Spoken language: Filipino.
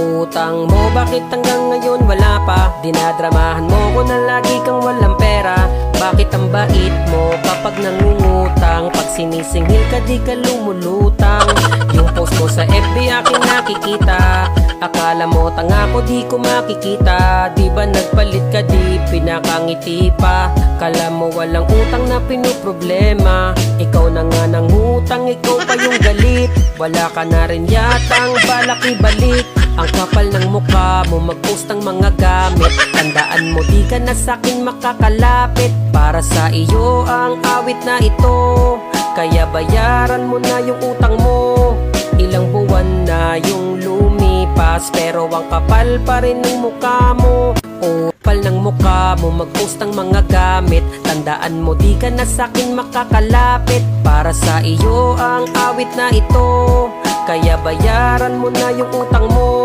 Utang mo, bakit hanggang ngayon wala pa? Dinadramahan mo ko na lagi kang walang pera. Bakit ang bait mo kapag nangungutang? Pag sinisingil ka di ka lumulutang. Yung post mo sa FB aking nakikita. Akala mo tanga ko di ko makikita. Di ba nagpalit ka di pinakangiti pa? Kala mo walang utang na pinoproblema. Ikaw na nga nangutang, ikaw pa yung galit. Wala ka na rin yatang balak ibalik. Ang kapal ng mukha mo mag-post ng mga gamit. Tandaan mo di ka na sa'kin makakalapit. Para sa iyo ang awit na ito. Kaya bayaran mo na yung utang mo. Ilang buwan na yung lumipas, pero ang kapal pa rin ng mukha mo. O kapal ng mukha mo mag-post ng mga gamit. Tandaan mo di ka na sa'kin makakalapit. Para sa iyo ang awit na ito. Kaya bayaran mo na yung utang mo.